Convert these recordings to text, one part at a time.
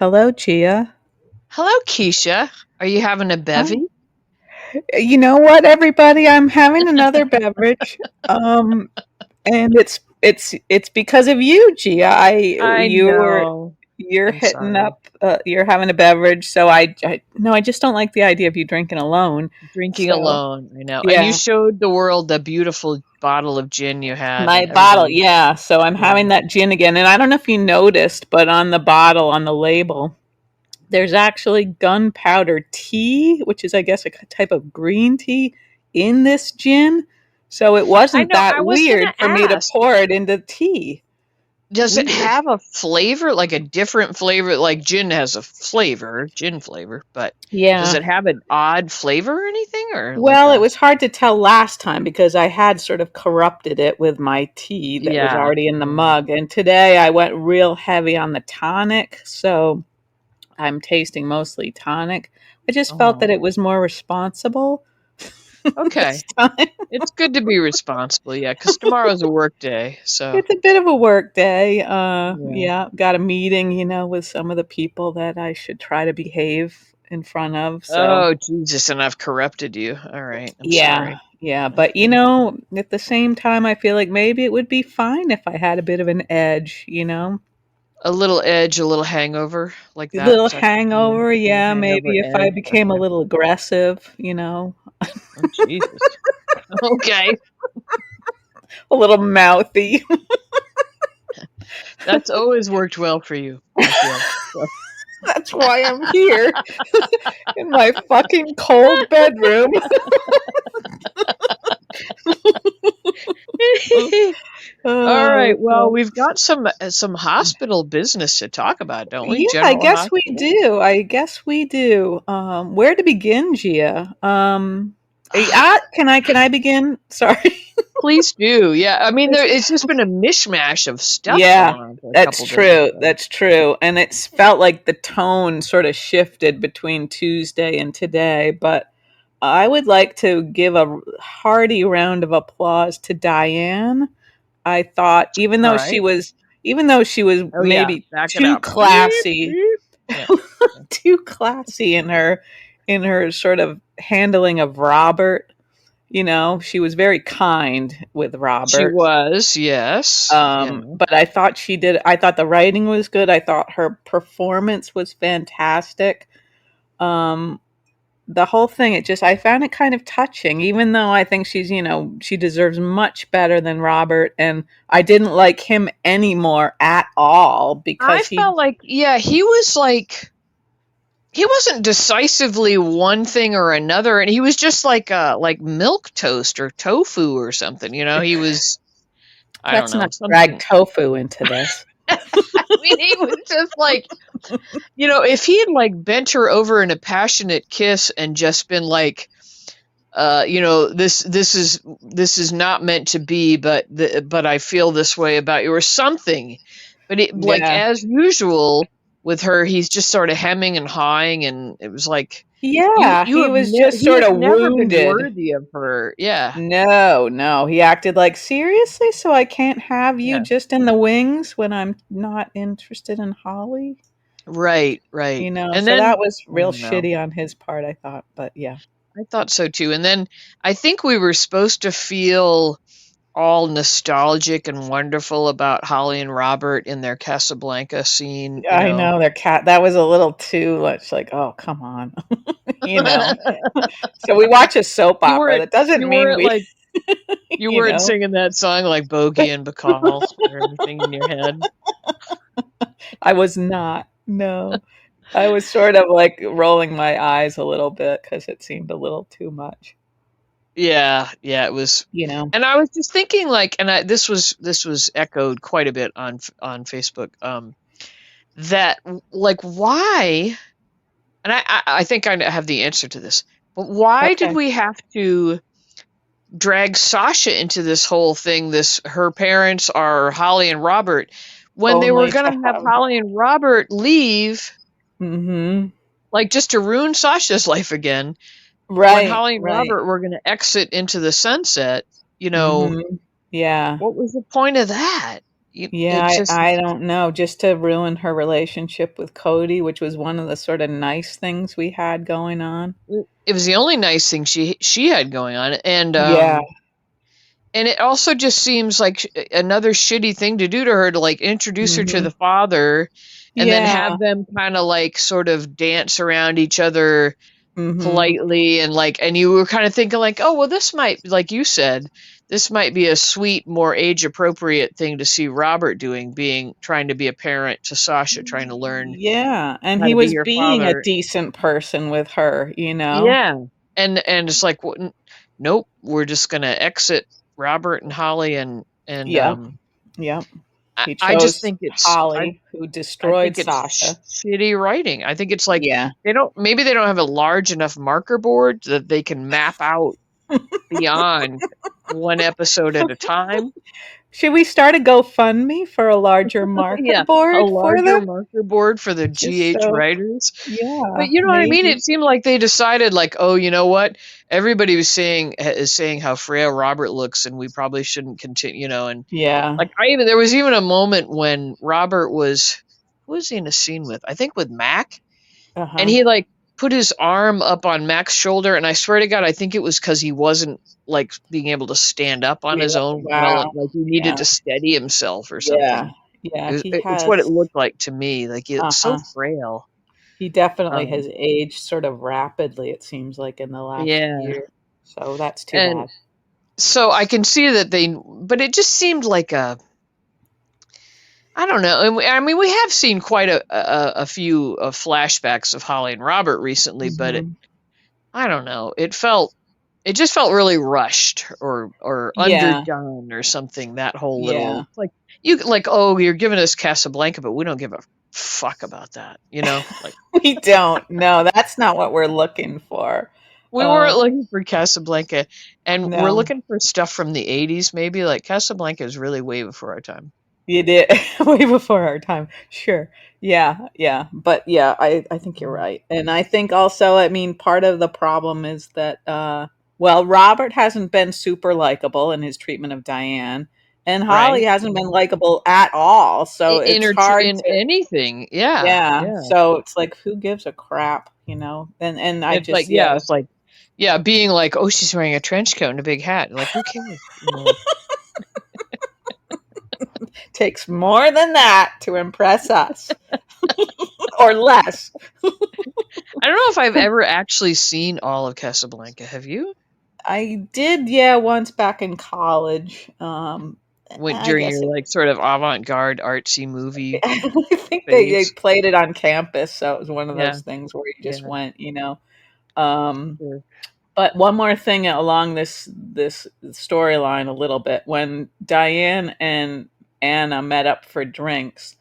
Hello, Gia. Hello, Keisha. Are you having a Hi. bevy? You know what, everybody? I'm having another beverage. And it's because of you, Gia. I know. You're I'm hitting sorry. up. You're having a beverage, so I no, I just don't like the idea of you drinking alone. Drinking So alone. I know. And you yeah, showed the world the beautiful bottle of gin you had, my and bottle. everybody. Yeah, so I'm Yeah. having that gin again, and I don't know if you noticed, but on the bottle, on the label, there's actually gunpowder tea, which is, I guess, a type of green tea in this gin. So it I wasn't know. that I was going weird to for me to ask, pour it into tea. does it Weird. have a flavor, like a different flavor? Like gin has a flavor, gin flavor, but does Yeah. it have an odd flavor or anything? Or like Well, it a. was hard to tell last time because I had sort of corrupted it with my tea that was Yeah. already in the Yeah. mug. And today I went real heavy on the tonic. So I'm tasting mostly tonic. I just felt that Oh, it was more responsible okay. this time. It's good to be responsible. Yeah. Because tomorrow's a work day. So, It's a bit of a work day. yeah. Yeah, got a meeting, with some of the people that I should try to behave in front of. So, Oh, Jesus, and I've corrupted you. All right. I'm yeah, sorry. yeah. But, Okay. at the same time, I feel like maybe it would be fine if I had a bit of an edge. A little edge, a little hangover, like A that. little Is that what you mean? hangover. A little Yeah, hangover maybe if I edge. became a Okay. little aggressive. Oh, Jesus. Okay. A little mouthy. That's always worked well for you, I feel. So. That's why I'm here in my fucking cold bedroom. All Oh, right. Well, God. we've got some hospital business to talk about, don't we? Yeah, I General guess we hospital. do. I guess we do. Where to begin, Gia? Can I begin? Sorry. Please do. Yeah. I mean, it's just been a mishmash of stuff Yeah, going on for a that's couple days. true. So. That's true. And it's felt like the tone sort of shifted between Tuesday and today. But I would like to give a hearty round of applause to Diane. I thought All right. even though she was Oh, yeah. maybe Back it too up. Beep, classy, beep. Yeah. too classy in her sort of handling of Robert. She was very kind with She Robert. was, yes. Yeah. But I thought the writing was good. I thought her performance was fantastic. Um, the whole thing, I found it kind of touching, even though I think she deserves much better than Robert. And I didn't like him anymore at all I because felt like, yeah, he was like, he wasn't decisively one thing or another, and he was just like milk toast or tofu or something. He was, I don't let's know, not drag something. tofu into this. I mean, he was just like, if he had like bent her over in a passionate kiss and just been like, this is not meant to be, but I feel this way about you or something. But like Yeah. as usual with her, he's just sort of hemming and hawing, and it was like Yeah, he was just he sort has of never been wounded. worthy of her. Yeah, No, no. He acted like, seriously? So I can't have you yeah, just in the wings when I'm not interested in Holly? right, right. And So then that was I real don't know. shitty on his part, I thought. But yeah. I thought so too. And then I think we were supposed to feel all nostalgic and wonderful about Holly and Robert in their Casablanca scene, I know their cat. That was a little too much like, oh, come on. you know. So we watch a soap You opera. weren't That doesn't you mean weren't we, like you you weren't know. singing that song like Bogey and Bacall or anything in your head. I was not. No. I was sort of like rolling my eyes a little bit because it seemed a little too much, Yeah, yeah, it was. you know. And I was just thinking like, and this was echoed quite a bit on Facebook. That like why? And I think I have the answer to this. But why did Okay. we have to drag Sasha into this whole thing? This her parents are Holly and Robert when they were Only to gonna have have. Holly and Robert leave, Mhm. like just to ruin Sasha's life again. When Right, Holly and right. Robert were gonna exit into the sunset, Mhm. Yeah. what was the point of that? Yeah, It just I don't know. Just to ruin her relationship with Cody, which was one of the sort of nice things we had going on. it was the only nice thing she had going on, Yeah. and it also just seems like another shitty thing to do to her, to like introduce her to Hmm. the father and then Yeah. have them kind of like sort of dance around each other Hmm. politely, and like, and you were kind of thinking like, oh well, this might, like you said, this might be a sweet, more age appropriate thing to see Robert doing, being trying to be a parent to Sasha, trying to learn Yeah. And how he to be was your being a father. decent person with her, you know? Yeah. And it's like, nope, we're just gonna exit Robert and Holly, and Yep. Yep. He I just chose think it's Holly, who I destroyed think it's Sasha. shitty writing. I think it's like Yeah. they don't have a large enough marker board that they can map out beyond one episode at a time. Should we start a GoFundMe for a larger marker Yeah, a board for larger them? marker board for the Just GH so, writers. But yeah, you know what I mean? maybe. It seemed like they decided like, oh, you know what? Everybody was saying is saying how frail Robert looks, and we probably shouldn't continue, and Yeah. like I even there was even a moment when Robert was, who was he in a scene with? I think with Mac, and Uh-huh. he like put his arm up on Mac's shoulder, and I swear to God, I think it was because he wasn't like being able to stand up on Yeah. his own well, Wow. like he needed Yeah. to steady himself or Yeah. something. Yeah. He It's what it has. looked like to me. Like it's so Uh-huh. frail. He definitely Um, has aged sort of rapidly, it seems like, in the last yeah, year. So that's too and bad. so I can see that but it just seemed like a, I don't know. And I mean, we have seen quite a few flashbacks of Holly and Robert recently, but Hmm. I don't know. It just felt really rushed or Yeah. underdone or something. That whole Yeah. little like, you like, oh, you're giving us Casablanca, but we don't give a fuck about that. Like We don't. No, that's not what we're looking for. we weren't Um, looking for Casablanca, and we're no. looking for stuff from the '80s. Maybe like Casablanca is really way before our time. You did way before our time. Sure. Yeah, yeah. But yeah, I think you're Mhm. right. And I think also, I mean, part of the problem is that well, Robert hasn't been super likable in his treatment of Diane, and Holly Right. hasn't been likable at all. So it's hard In to, anything, yeah, yeah. yeah. So it's like, who gives a crap, you know? And I It's like, just, yeah, yeah, it's like, yeah, being like, oh, she's wearing a trench coat and a big hat. Like, who cares? takes more than that to impress us. Or less. I don't know if I've ever actually seen all of Casablanca. Have you? I did, yeah, once back in college. Went I during guess your it, like sort of avant-garde artsy movie I think they phase? played it on campus, so it was one of Yeah, those things where you just yeah, went, you know. Um, sure. but one more thing along this storyline a little bit. When Diane and Anna met up for drinks,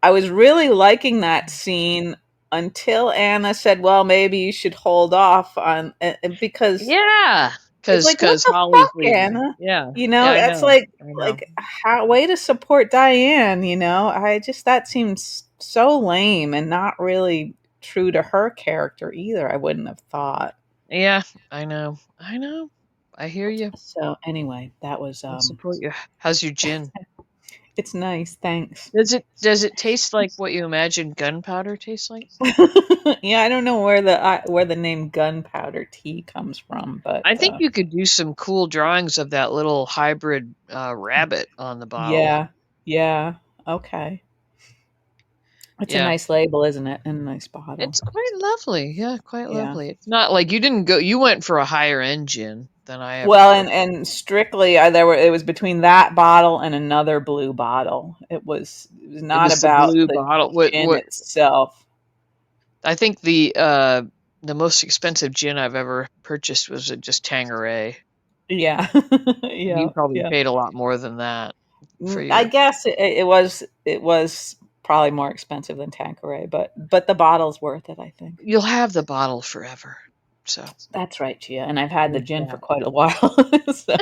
I was really liking that scene until Anna said, "Well, maybe you should hold off on," because Yeah, it's like, what because the Holly's fuck, leaving. Anna? Yeah, You yeah, know, I that's know, I know. like how way to support Diane, you know? I just that seems so lame and not really true to her character either, I wouldn't have thought. Yeah, I know, I know. I hear you. So anyway, that was I support you. How's your gin? it's nice, thanks. Does it taste like what you imagine gunpowder tastes like? Yeah, I don't know where the name gunpowder tea comes from, but I think you could do some cool drawings of that little hybrid rabbit on the bottle. yeah, yeah, okay. It's a Yeah. nice label, isn't it? And a nice bottle. It's quite lovely. Yeah, quite Yeah. lovely. It's not like you went for a higher end gin than I ever Well, would. and strictly, it was between that bottle and another blue bottle. It was It not was the about blue the bottle. gin itself. I think the most expensive gin I've ever purchased was just Tanqueray. Yeah, And you yeah, probably yeah. paid a lot more than that for I your. guess it was probably more expensive than Tanqueray, but the bottle's worth it, I think. You'll have the bottle forever. So That's right, Gia. And I've had the there's gin for that. quite a while, so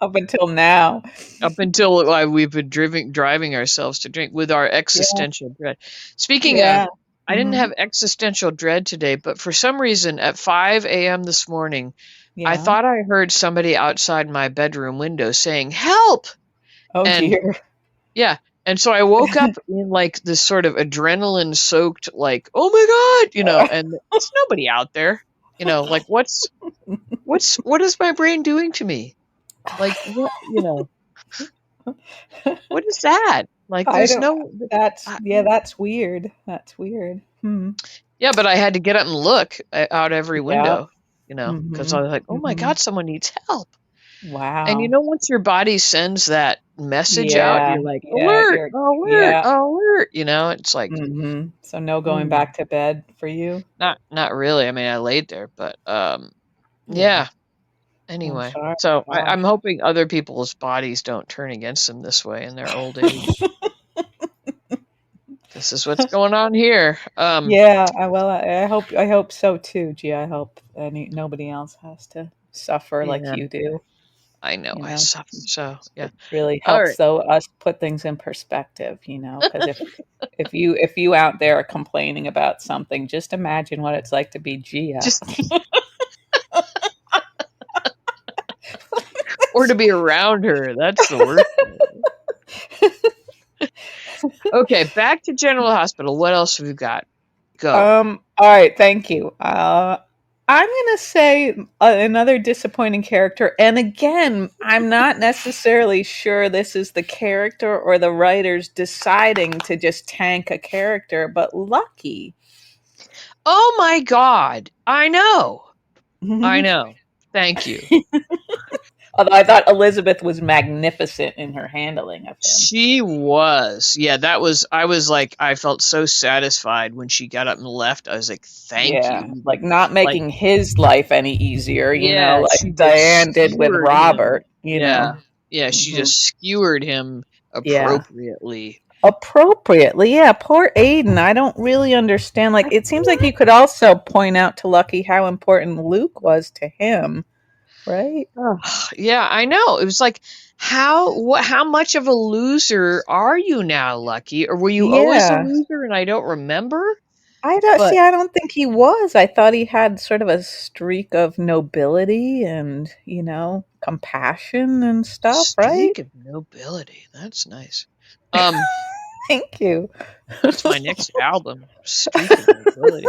up until now. Up until we've been driving ourselves to drink with our Yeah, existential dread. Speaking of, yeah. I didn't Hmm. have existential dread today, but for some reason at 5 a.m. this morning, I Yeah. thought I heard somebody outside my bedroom window saying, "Help! Oh And dear. yeah, and so I woke up in like this sort of adrenaline soaked, like, oh my God, and it's nobody out there. Like what is my brain doing to me? Like what is that? Like I there's don't. no That's I, yeah. That's weird. That's weird. Hmm. yeah, but I had to get up and look out every Yeah. window, because I Mhm. was like, oh my Mhm. God, someone needs help. And Wow. once your body sends that message out, Yeah. you're like, Yeah. alert, You're. alert, Yeah. alert. It's like, Mhm. So no going mm, back to bed for you. not really. I mean, I laid there, but Yeah. yeah. I'm Anyway, sorry. so I'm Gosh. hoping other people's bodies don't turn against them this way in their old age. This is what's going on here. Yeah. I hope. I hope so too. Gee, I hope nobody else has to suffer like Yeah, you do. I know You I know. suffer. So yeah. It really All helps right. though us put things in perspective, because if you out there are complaining about something, just imagine what it's like to be Gia. Just or to be around her. That's the worst part. Okay, back to General Hospital. What else have you got? Go. All right, thank you. I'm gonna say another disappointing character, and again, I'm not necessarily sure this is the character or the writers deciding to just tank a character, but Lucky. Oh my God. I know. I know. Thank you. Although I thought Elizabeth was magnificent in her handling of him. She was. Yeah, I was like, I felt so satisfied when she got up and left. I was like, thank Yeah, you. like not Like, making his life any easier, yeah, she like just Diane did with skewered him. Robert. Yeah. Yeah, she Hmm. just skewered him Yeah. appropriately. Appropriately, yeah. Poor Aiden. I don't really understand. Like, I it seems like can't. you could also point out to Lucky how important Luke was to him, right? Ugh, yeah, I know. It was like, how much of a loser are you now, Lucky? Or were you always a Yeah. loser and I don't remember? I don't see. But I don't think he was. I thought he had sort of a streak of nobility and compassion and stuff, right? streak of nobility. That's nice. Um, Thank you. that's my next album, Streak of Nobility.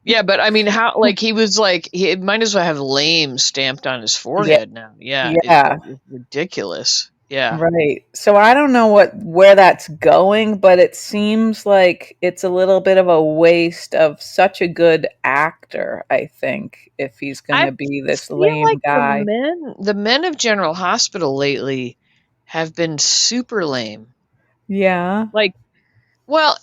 Yeah, but I mean, how, like, he was like, he might as well have lame stamped on his Yeah. forehead now. Yeah, Yeah. it's ridiculous. Yeah. Right. So I don't know where that's going, but it seems like it's a little bit of a waste of such a good actor, I think, if he's going I to be this feel like lame guy. the men of General Hospital lately have been super lame. Yeah. Like, well,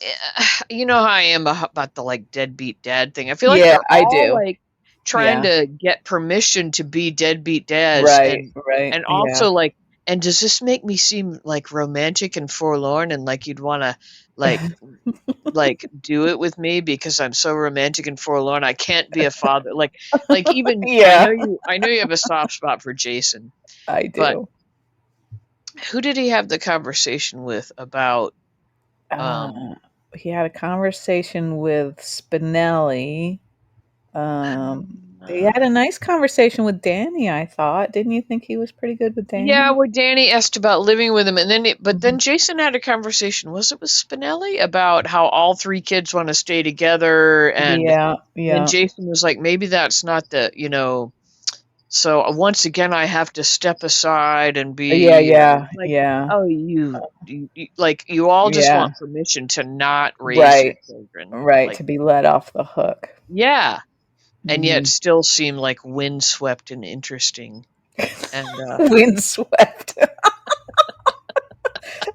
you know how I am about the like deadbeat dad thing. I feel like Yeah, they're I all do. like trying Yeah. to get permission to be deadbeat dads, Right, right. and Yeah. also like, and does this make me seem like romantic and forlorn and like you'd want to like do it with me because I'm so romantic and forlorn I can't be a father. Like even Yeah, I know you have a soft spot for Jason, I but do. who did he have the conversation with about um Uh, he had a conversation with Spinelli. He had a nice conversation with Danny, I thought. Didn't you think he was pretty good with yeah, Danny? where Danny asked about living with him, and but then Mhm. Jason had a conversation. Was it with Spinelli about how all three kids want to stay together, and Yeah, then yeah. Jason was like, maybe that's not the. So once again, I have to step aside and Yeah, be yeah, like, yeah, oh, like you all just yeah. want permission to not raise your Right, children, right. like To be let off the hook. yeah, and yet Mhm. still seem like windswept and interesting, and Windswept.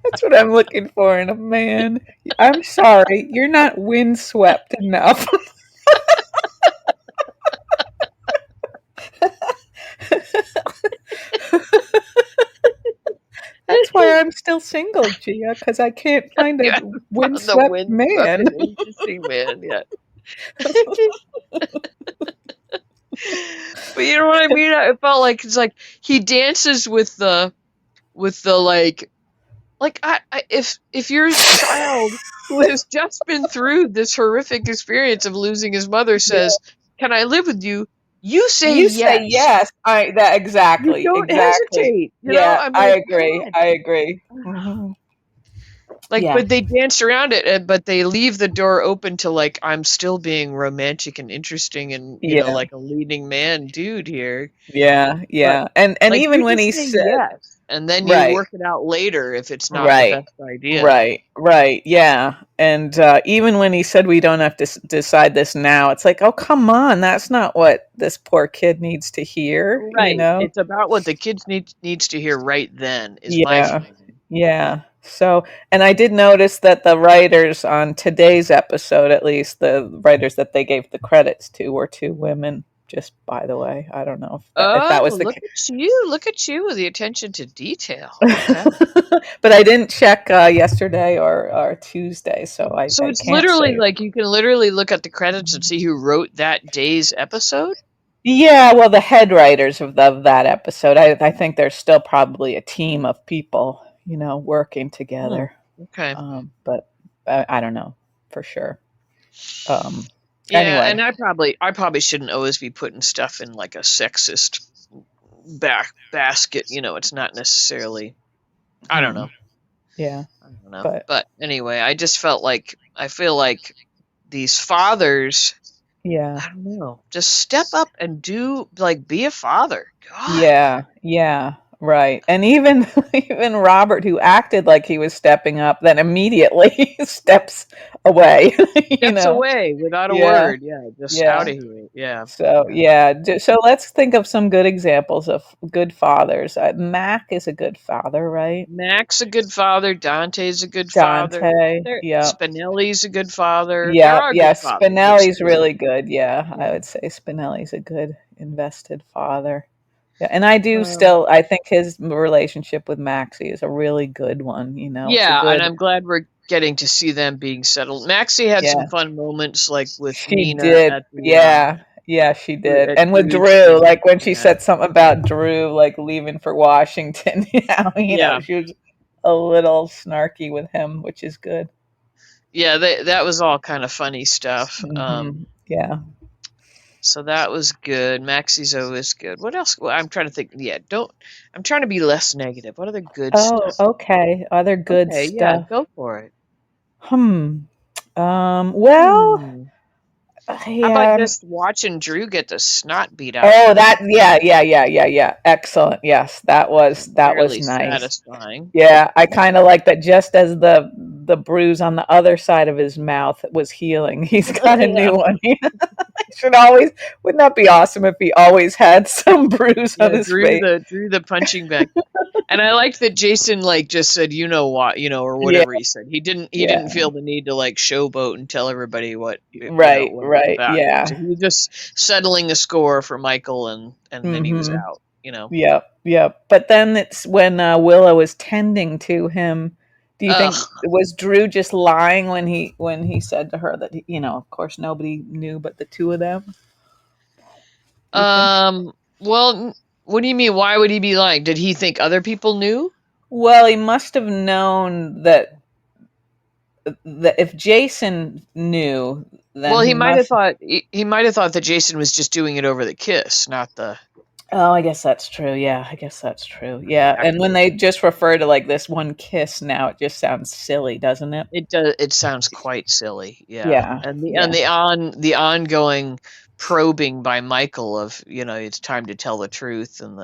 That's what I'm looking for in a man. I'm sorry, you're not windswept enough. That's why I'm still single, Gia, because I can't find you a haven't found the windswept windswept man. and interesting man yet. But you know what I mean? I felt like it's like he dances with the like if your child who has just been through this horrific experience of losing his mother Yeah, says, "Can I live with you?" You say You say yes. yes. I that You exactly, don't exactly. hesitate. Yeah, I'm I like, agree. God. I agree. Like, Yeah, but they dance around it, but they leave the door open to like, I'm still being romantic and interesting and, yeah, like a leading man dude here. yeah, But yeah. And like, even you when he just say said, yes, and then you right, work it out later if it's not the right, best idea. right, right, yeah. And even when he said we don't have to decide this now, it's like, oh, come on, that's not what this poor kid needs to hear, you Right. know? It's about what the kids needs to hear right then, is my Yeah, feeling. yeah. So, and I did notice that the writers on today's episode, at least the writers that they gave the credits to, were two women. Just by the way, I don't know if Oh, that was the look case. at you. Look at you with the attention to detail. Okay. But I didn't check yesterday or Tuesday, so So I it's can't literally say. like you can literally look at the credits and see who wrote that day's episode. Yeah, well, the head writers of that episode, I think there's still probably a team of people, working Hmm. together. Okay. But I don't know for sure. Um, Yeah, and anyway. I probably shouldn't always be putting stuff in like a sexist basket. It's not necessarily. I don't Hmm. know. Yeah, I don't know. but But anyway, I feel like these fathers. yeah, I don't know. Just step up and be a father. God. yeah, yeah, right. And even even Robert, who acted like he was stepping up, then immediately steps away. you Steps know, away without a yeah, word. Yeah, just out yeah. of here. Yeah, So yeah. yeah, so let's think of some good examples of good fathers. Mac is a good father, right? Mac's a good father. Dante's a good father. Dante, yeah, Spinelli's a good father. There yeah, are yeah. good fathers. It's Spinelli's just really good. Yeah, I yeah. would say Spinelli's a good invested father. Yeah, and I do Um, still I think his relationship with Maxie is a really good one, It's a yeah, and good. I'm glad we're getting to see them being settled. Maxie had some Yeah, fun moments, like with she Nina did. at the Yeah. Yeah, she did. at And with Drew's Drew, thing. like when she Yeah, said something about Drew like leaving for Washington, yeah, she was a little snarky with him, which is good. yeah. That was all kind of funny stuff. Yeah. So that was good. Maxie's always good. What else? Well, I'm trying to think. Yeah, don't. I'm trying to be less negative. What other good Oh, stuff? okay. Other good Okay, yeah, stuff. go for it. Hmm. Well, Hmm. How about yeah. just watching Drew get the snot beat out of Oh, him? yeah. Excellent. Yes, that was Fairly nice. satisfying. Yeah, I kind of like that. Just as the bruise on the other side of his mouth was healing, he's got a Yeah, new one. Should always Wouldn't that be awesome if he always had some bruise on yeah. his face? Drew the punching bag. And I liked that Jason like just said, you know what, or Yeah, whatever he said. He didn't yeah. feel the need to like showboat and tell everybody Right, what it was right. about. So Yeah. he was just settling the score for Michael, and then he was Mhm. out. Yep, yep. But then it's when Willow is tending to him. Do you think Ugh. was Drew just lying when he said to her that of course nobody knew but the two of them? Do you think? Well, what do you mean? Why would he be lying? Did he think other people knew? Well, he must have known that if Jason knew, then Well, he must. he might have thought that Jason was just doing it over the kiss, not the Oh, I guess that's true. Yeah, I guess that's true. Yeah, and when actual. they just refer to like this one kiss now, it just sounds silly, doesn't it? It does. It sounds quite silly, yeah. Yeah, And yeah, the ongoing probing by Michael of it's time to tell the truth, and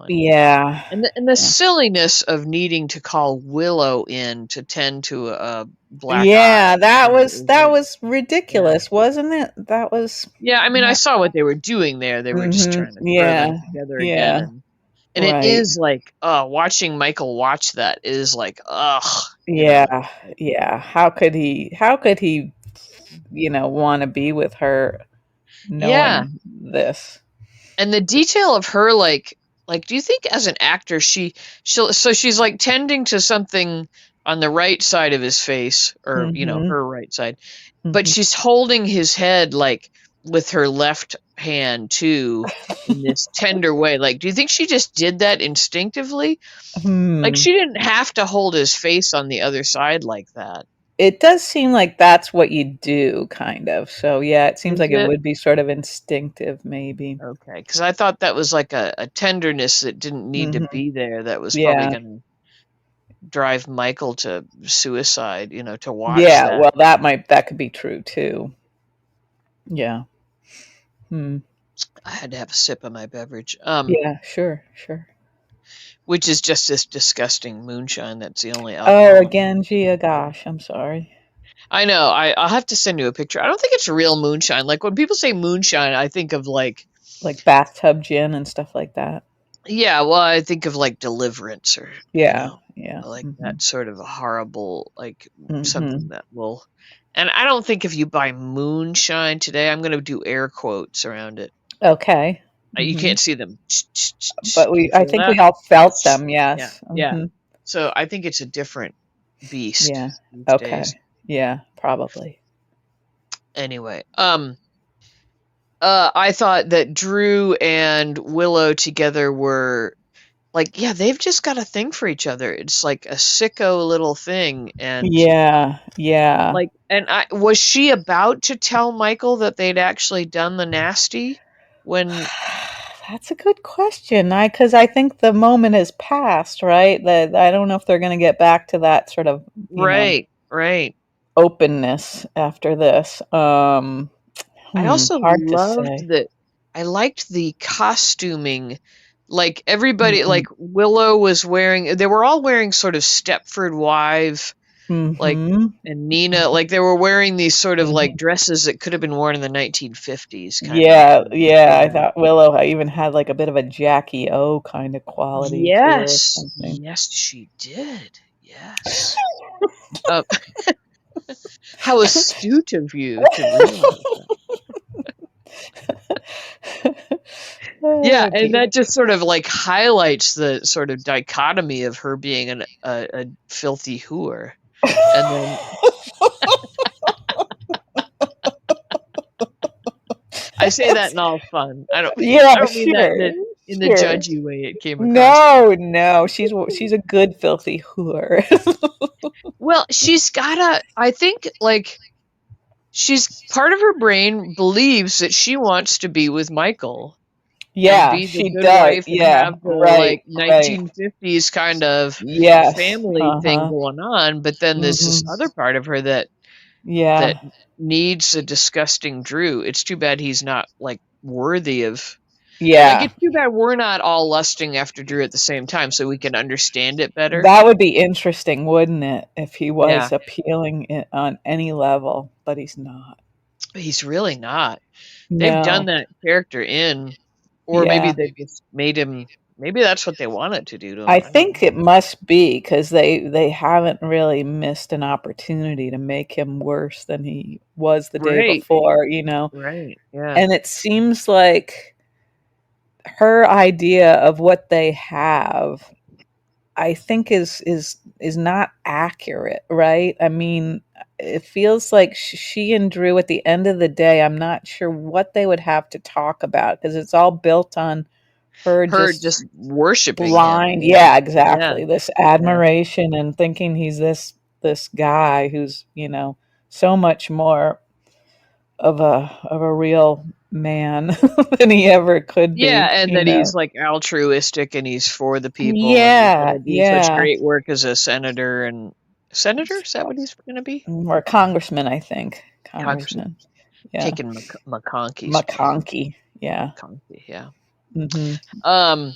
yeah, and the yeah. silliness of needing to call Willow in to tend to a black Yeah, eye. that was Is that like was yeah. ridiculous, wasn't it? That was Yeah, I mean, I not. saw what they were doing there. They were just trying to throw Yeah, them together again, yeah, and it right. is like, watching Michael watch that is like, ugh, Yeah, yeah. How could he, want to be with her yeah. knowing this? And the detail of her, do you think as an actor she's like tending to something on the right side of his face, or Mhm. her right side, but Mhm. she's holding his head like with her left hand too, in this tender way. Like, do you think she just did that instinctively? Like, Hmm. she didn't have to hold his face on the other side like that. It does seem like that's what you do, kind of. So yeah, it seems Is like it it? would be sort of instinctive, maybe. Okay, because I thought that was like a tenderness that didn't need to Hmm. be there, that was probably Yeah, gonna drive Michael to suicide, to watch yeah. that. Well, that could be true too. Yeah. Hmm. I had to have a sip of my beverage, Yeah. Sure. Sure. which is just this disgusting moonshine. That's the only Oh, alcohol. again, Gia. Gosh, I'm sorry. I know. I'll have to send you a picture. I don't think it's real moonshine. Like when people say moonshine, I think of like, Like bathtub gin and stuff like that. yeah, well, I think of like Deliverance or, Yeah. Yeah. like Hmm. that sort of a horrible, like something Hmm. that will. And I don't think if you buy moonshine today, I'm going to do air quotes around it. Okay. You Hmm. can't see them. But Can you I feel think that? we all felt them. Yeah, Yes. yeah. Hmm. So I think it's a different beast Yeah. these days. Okay. Yeah. Probably. Anyway, I thought that Drew and Willow together were like, yeah, they've just got a thing for each other. It's like a sicko little thing, and Yeah. Yeah. like, and I was she about to tell Michael that they'd actually done the nasty when That's a good question. Because I think the moment has passed, right? That I don't know if they're going to get back to that sort of, right, right. openness after this. I also Hard to loved say. that. I liked the costuming. Like everybody, Mhm. like Willow was wearing, they were all wearing sort of Stepford Wife, like, Mhm. and Nina, like they were wearing these sort of like Mhm. dresses that could have been worn in the 1950s, kind of Yeah, yeah. I era. thought Willow even had like a bit of a Jackie O kind of quality to her or Yes, something. yes, she did. Yes. Uh, how astute of you to realize that. Yeah, Oh and dear. that just sort of like highlights the sort of dichotomy of her being a filthy whore. And then I say that in all fun. Yeah, I don't mean that sure, in the sure. judgy way it came across to me. No, no, she's a good filthy whore. Well, she's gotta, I think, like, she's part of her brain believes that she wants to be with Michael and Yeah, be the she good does. wife and Yeah, have the right, like right. 1950s kind of Yes. family thing Uh-huh. going on, but then there's this Mhm. other part of her that Yeah. needs a disgusting Drew. It's too bad he's not like worthy of, like, Yeah. it's too bad we're not all lusting after Drew at the same time so we can understand it better. That would be interesting, wouldn't it, if he Yeah, was appealing on any level, but he's not. but he's really not. They've done No. that character in, or maybe Yeah. they just made him, maybe that's what they wanted to do to him. I I don't think know. it must be because they haven't really missed an opportunity to make him worse than he was the day Right, before. right. Yeah. And it seems like her idea of what they have, I think is not accurate, right? I mean, it feels like she and Drew at the end of the day, I'm not sure what they would have to talk about because it's all built on her Her just just worshiping him. blind, Yeah. yeah, Yeah. exactly. This Yeah. admiration and thinking he's this guy who's so much more of a real man than he ever could Yeah, be, and you that he's know. like altruistic and he's for the people and he's Yeah, gonna do such yeah. great work as a senator and senator? Is that what he's gonna be? Or congressman, I think. Congressman. Congressman. Yeah. Taking McConkey's place. McConkey. Yeah. McConkey, yeah. Hmm. Um,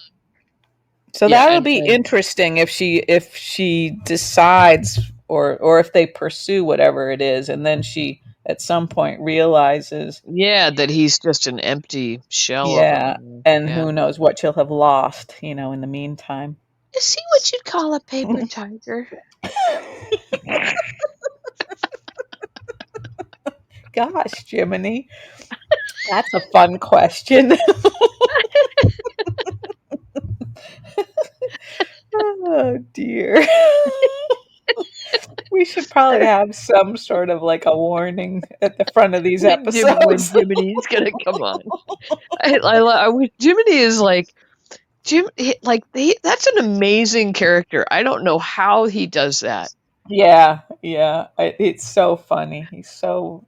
So yeah, that'll and be interesting if she decides or if they pursue whatever it is and then she at some point realizes, yeah, that he's just an empty shell of yeah, him. and Yeah. who knows what she'll have lost in the meantime. Is he what you'd call a paper tiger? Gosh, Jiminy, that's a fun question. Oh dear. We should probably have some sort of like a warning at the front of these When episodes. Jiminy's gonna come on. I wish Jiminy is like like that's an amazing character. I don't know how he does that. Yeah, yeah. It's so funny. He's so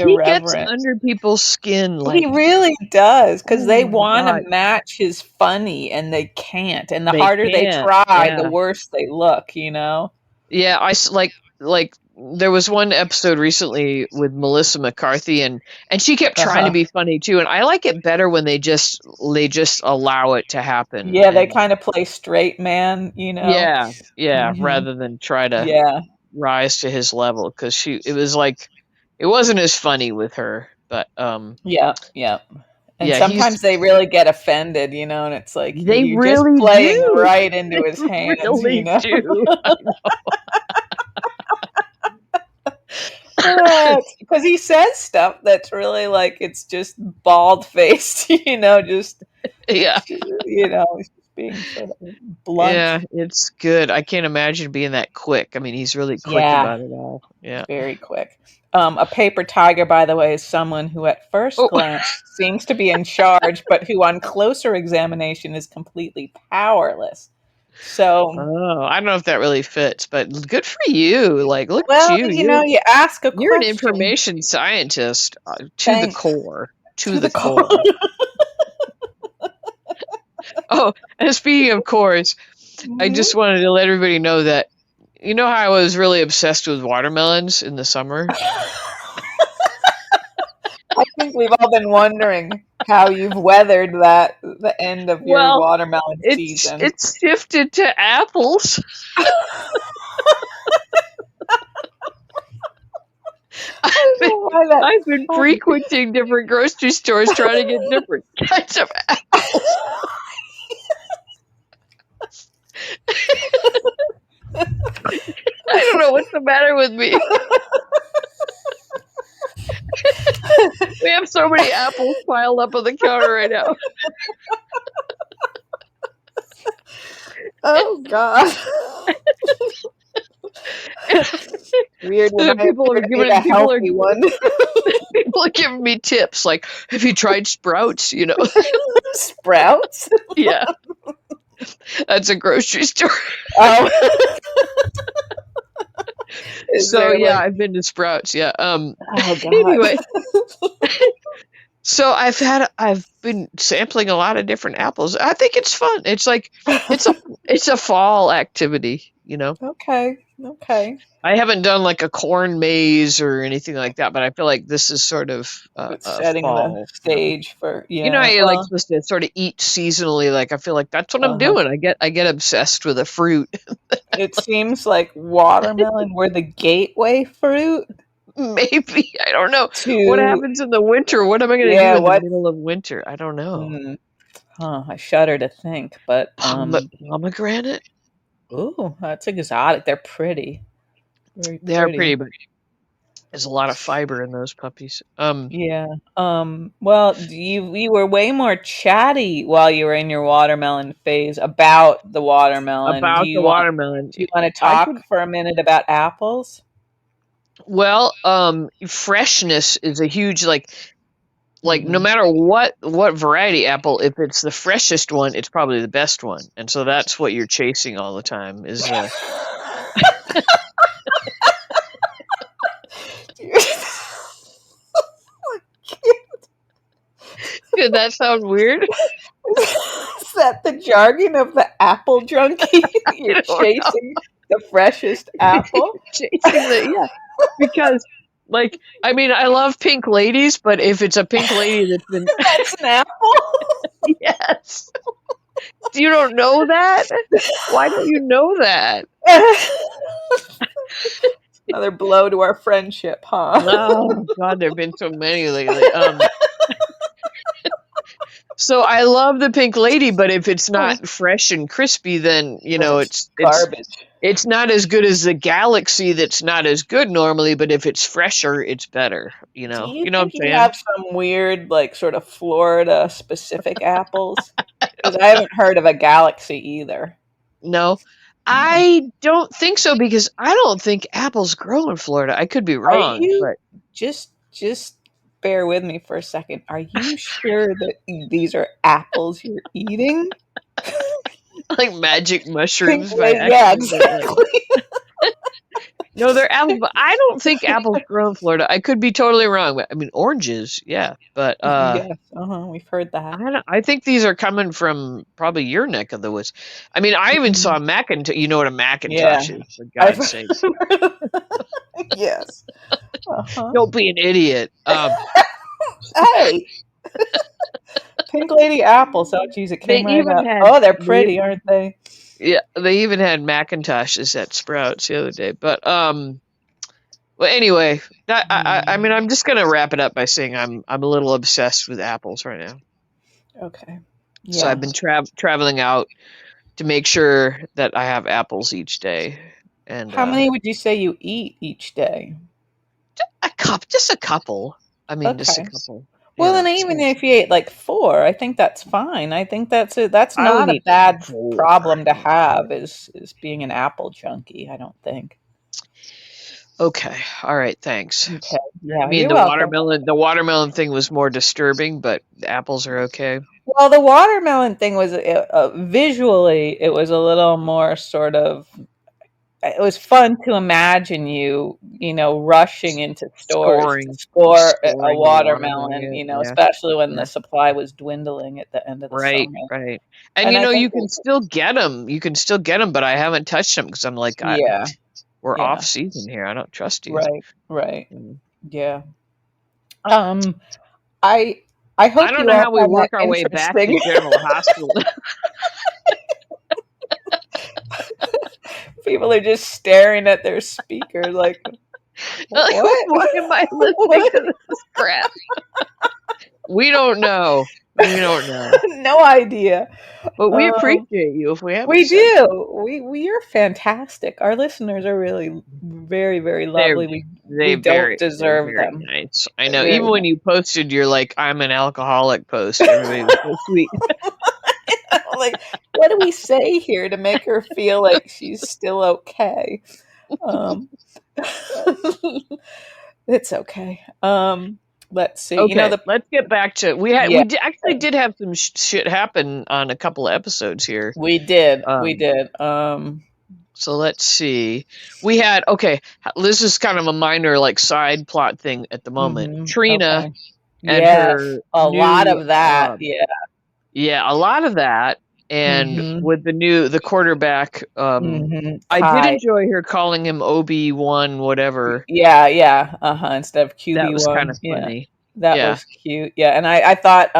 He gets irreverent. under people's skin He like, really does, because oh they my want to God, match his funny and they can't. And the they harder they can't. try, the Yeah. worse they look, you know? Yeah, like there was one episode recently with Melissa McCarthy, and she kept trying to Uh-huh. be funny too, and I like it better when they just allow it to happen. Yeah, they And kind of play straight man, you know? yeah, yeah, Hmm. rather than try to Yeah, rise to his level, because she it was like it wasn't as funny with her, but yeah, yeah. And yeah, he's sometimes they really get offended, you know, and it's like they you're just really playing do. right into They his hands, you really know? do. Because he says stuff that's really like it's just bald faced, you know, just Yeah. he's just being sort of blunt. Yeah, it's good. I can't imagine being that quick. I mean, he's really quick Yeah, about it all. Yeah. very quick. A paper tiger, by the way, is someone who at first Oh, glance seems to be in charge, but who on closer examination is completely powerless. So, I don't know if that really fits, but good for you. Like, look at well, you. you know, you ask a You're an question. information scientist to the Thanks core. To to the the call. core. Oh, and speaking of cores, I Mhm. just wanted to let everybody know that you know how I was really obsessed with watermelons in the summer? I think we've all been wondering how you've weathered the end of your Well, watermelon it's season. it's shifted to apples. I don't know why I've that's been funny. frequenting different grocery stores trying to get different kinds of apples. I don't know what's the matter with me. We have so many apples piled up on the counter right now. Oh God. Weird when I people appear are to be the giving people are healthy one. people are giving me tips like, have you tried sprouts? Sprouts? Yeah, that's a grocery store. Oh. Is So there yeah, like I've been to Sprouts. Yeah. oh God. Anyway, so I've been sampling a lot of different apples. I think it's fun. It's like it's a it's a fall activity. Okay. Okay. I haven't done like a corn maze or anything like that, but I feel like this is sort of It's a setting the fall. stage for You know how yeah. you're like Well, supposed to sort of eat seasonally. Like I feel like that's what I'm uh-huh. doing. I get obsessed with a fruit. It seems like watermelon were the gateway fruit Maybe I don't know what to happens in the winter. What am I going to do yeah, in the what middle of winter? I don't know. mm, huh, I shudder to think, but Pomegranate. ooh, that's exotic. They're pretty. Very They are pretty, pretty. but there's a lot of fiber in those puppies. Yeah. Well, you were way more chatty while you were in your watermelon phase about the watermelon. About the watermelon, Do you want to I talk could. for a minute about apples? Well, freshness is a huge like no Hmm. matter what variety apple, if it's the freshest one, it's probably the best one, and so that's what you're chasing all the time. Is Did that sound weird? Is that the jargon of the apple junkie? I You're don't know. chasing the freshest apple? Chasing the yeah, because I mean I love pink ladies, but if it's a pink lady that's been That's an apple? yes, you don't know that? Why don't you know that? Another blow to our friendship, huh? Oh God, there've been so many lately. So I love the pink lady, but if it's not fresh and crispy, then Then it's it's garbage. it's not as good as the galaxy. That's not as good normally, but if it's fresher, it's better. You Do know, you you know what I'm think you saying? have some weird, like, sort of Florida specific apples? Because I haven't heard of a galaxy either. No, No. I don't think so because I don't think apples grow in Florida. I could be Are wrong, you but just bear with me for a second. Are you sure that these are apples you're eating? like magic Pink mushrooms by lady, yeah, accident, don't worry. exactly. No, they're apple, but I don't think apples grow in Florida. I could be totally wrong. But, I mean, oranges, yeah, but Yes, we've heard that. I think these are coming from probably your neck of the woods. I mean, I even saw Mhm. a Macintosh. You know what a Yeah, Macintosh is, for I've God's sakes. heard of yes. Uh-huh. Don't be an idiot. Hey, pink lady apples. Oh, geez, it They came right even up. had Oh, they're they pretty, aren't they? yeah, they even had Macintoshes at Sprouts the other day. But well, anyway, I Hmm. mean, I'm just gonna wrap it up by saying I'm a little obsessed with apples right now. Okay. So I've been Yes. traveling out to make sure that I have apples each day, and How many would you say you eat each day? just a couple. I mean, just a Okay. couple. You Well, know, then even so if you ate like four, I think that's fine. I think that's I not would a eat bad four. problem to have is being an apple junkie, I don't think. Okay, all right, thanks. Okay. I Yeah, mean, you're welcome. the watermelon thing was more disturbing, but the apples are okay. Well, the watermelon thing was visually, it was a little more sort of. It was fun to imagine rushing into stores to score a Scoring your watermelon, watermelon. Yeah, especially when the yeah. supply was dwindling at the end of the Right, summer. right. And And you I know, think, you can still get them. You can still get them, but I haven't touched them because I'm like, yeah, we're off yeah, season here. I don't trust you. right, right, Mm. yeah. Um, I I I hope don't you know all how we find that work our way back to interesting. General Hospital. People are just staring at their speaker like, Like, what? why am I listening What? to this crap? We don't know. We don't know. No idea. But we Um, appreciate you if we haven't we said something. do. We are fantastic. Our listeners are really very, very They're lovely. We don't they're deserve very them. nice. I They're know. very Even when nice. you posted your like I'm an alcoholic post, everybody was so sweet. Like, what do we say here to make her feel like she's still okay? Um, it's okay. Let's see. Okay, The let's get back to yeah, actually did have some shit happen on a couple of episodes here. we did. We Um, did. so let's see. We had okay. This is kind of a minor like side plot thing at the moment. Trina Okay. and Yes, her a lot new of that. Yeah. yeah, a lot of that. And Mhm. with the quarterback, Mhm. I did Kai. enjoy her calling him Obi-Wan whatever. Yeah, yeah. Uh-huh. Instead of That was kind QB1. of Yeah. funny. That Yeah. was cute. Yeah. And I thought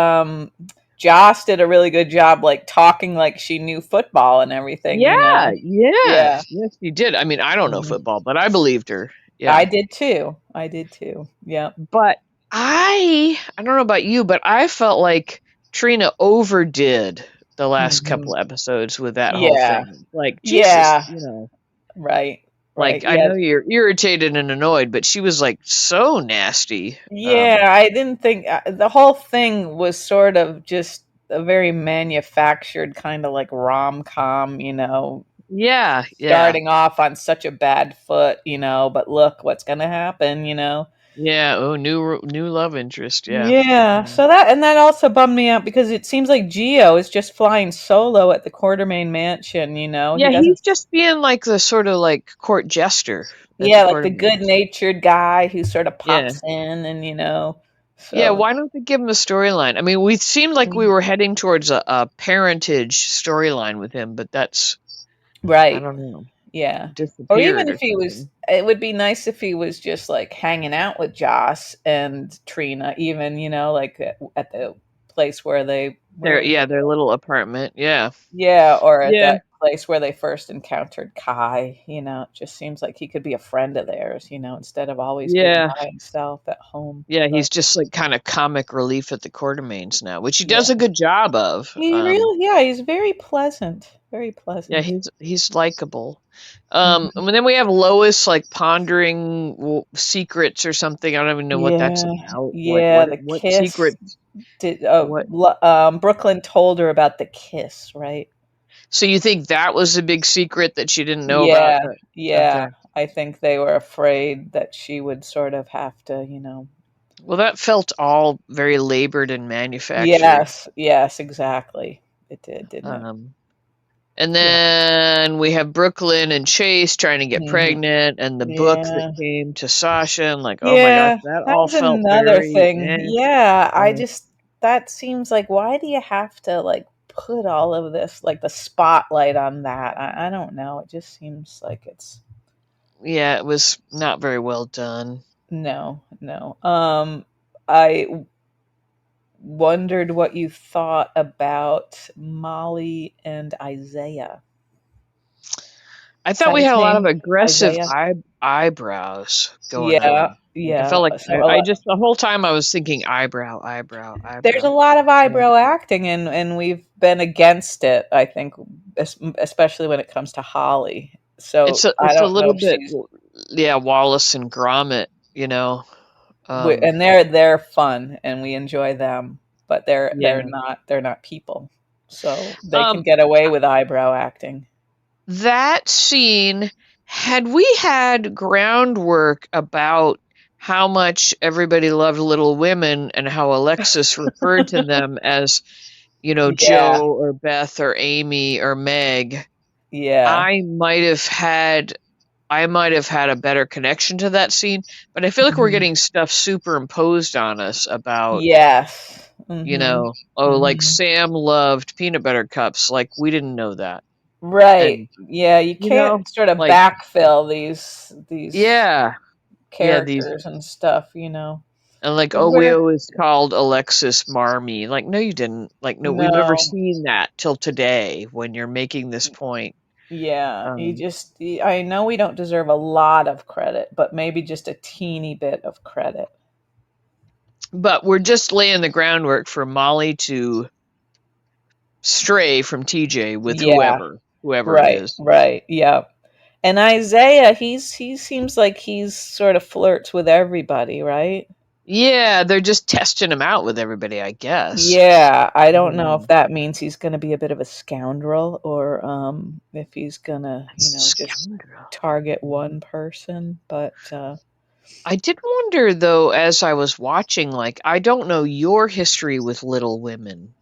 Joss did a really good job like talking like she knew football and everything. Yeah, yeah. Yeah. Yes, you did. I mean, I don't know Mhm. football, but I believed her. I Yeah. did too. I did too. Yeah. But I don't know about you, but I felt like Trina overdid the last Mhm. couple episodes with that whole Yeah. thing. Like, Jesus, Yeah. like Right. Right. I Yeah. know you're irritated and annoyed, but she was like so nasty. Yeah, I didn't think the whole thing was sort of just a very manufactured kind of like rom-com, Yeah, yeah. starting off on such a bad foot, but look what's going to happen. Yeah, oh, new love interest, yeah. Yeah, Mm. so that also bummed me out because it seems like Gio is just flying solo at the Quartermain Mansion. He Yeah, doesn't. he's just being like the sort of like court jester at the Yeah, like the Quartermaines. good-natured guy who sort of Yeah. pops in and. Yeah, So why don't they give him a storyline? I mean, we seemed like we Mhm. were heading towards a parentage storyline with him, but that's, I Right. don't know, Yeah. Or even disappeared if or he was something. it would be nice if he was just like hanging out with Joss and Trina, even, like at the place where they where Their was yeah, it? their little apartment. Yeah. Yeah, or at Yeah. that place where they first encountered Kai. It just seems like he could be a friend of theirs, instead of always being Yeah. by himself at home. Yeah, But he's just like kind of comic relief at the Quartermaines now, which he does yeah. a good job of. Yeah, he's very pleasant. Very Yeah, pleasant. he's likable. Mhm. And then we have Lois like pondering secrets or something. I don't even know what that's Yeah. about. Yeah, the What kiss. secrets? What? Brooklyn told her about the kiss, right? So you think that was a big secret that she didn't know about? Yeah, yeah. Okay. I think they were afraid that she would sort of have to. Well, that felt all very labored and manufactured. Yes, yes, exactly. It did, didn't it? Um, And Yeah. then we have Brooklyn and Chase trying to get Mhm. pregnant, and the book that Yeah. came to Sasha, and like, oh my gosh, Yeah, that that all was felt another very thing. Yeah, I uh, just that seems like why do you have to like put all of this like the spotlight on that? I don't know. It just seems like it's yeah, it was not very well done. no, no. I wondered what you thought about Molly and Isaiah. I Is thought that we his had a lot of name? aggressive Isaiah? eyebrows going Yeah, on. Like I yeah. felt like So I just the whole time I was thinking eyebrow, eyebrow, there's a eyebrow. lot of Yeah. eyebrow acting, and we've been against it, I think, especially when it comes to Holly. So I It's a don't know little if bit she's yeah, Wallace and Gromit, you know. Um and they're fun and we enjoy them, but yeah. they're not people. So they can Um get away with eyebrow acting. that scene, had we had groundwork about how much everybody loved Little Women and how Alexis referred to them as, you know, Yeah, Joe or Beth or Amy or Meg, yeah. I might have had I might have had a better connection to that scene, but I feel like we're Mhm. getting stuff superimposed on us about, Yes. you Hmm. know, oh, like Hmm. Sam loved peanut butter cups, like we didn't know that. Right. And Yeah, you you can't know, sort of like backfill these yeah, yeah, these characters and stuff, you know. and like, 'Cause oh, we we're always called Alexis Marmy. Like, no, you didn't. Like, no, we've never no, seen that till today when you're making this point. yeah, Um, I know we don't deserve a lot of credit, but maybe just a teeny bit of credit. but we're just laying the groundwork for Molly to stray from TJ with Yeah, whoever it right, is. right, yeah. And Isaiah, he seems like he's sort of flirts with everybody, right? Yeah, they're just testing him out with everybody, I guess. Yeah, I don't know if Um, that means he's going to be a bit of a scoundrel or if he's going to, that's a just scoundrel. target one person, but I did wonder though, as I was watching, like, I don't know your history with Little Women.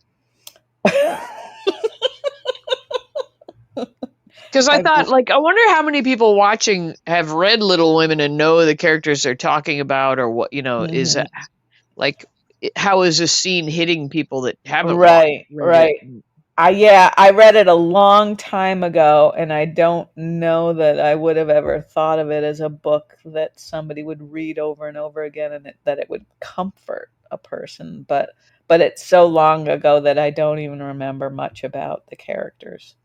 Because I I've thought, like, I wonder how many people watching have read Little Women and know the characters they're talking about, or what, you know, is mhm. that, like, how is this scene hitting people that haven't Right, read it? right. Yeah, I read it a long time ago, and I don't know that I would have ever thought of it as a book that somebody would read over and over again, and that it would comfort a person. But it's so long ago that I don't even remember much about the characters.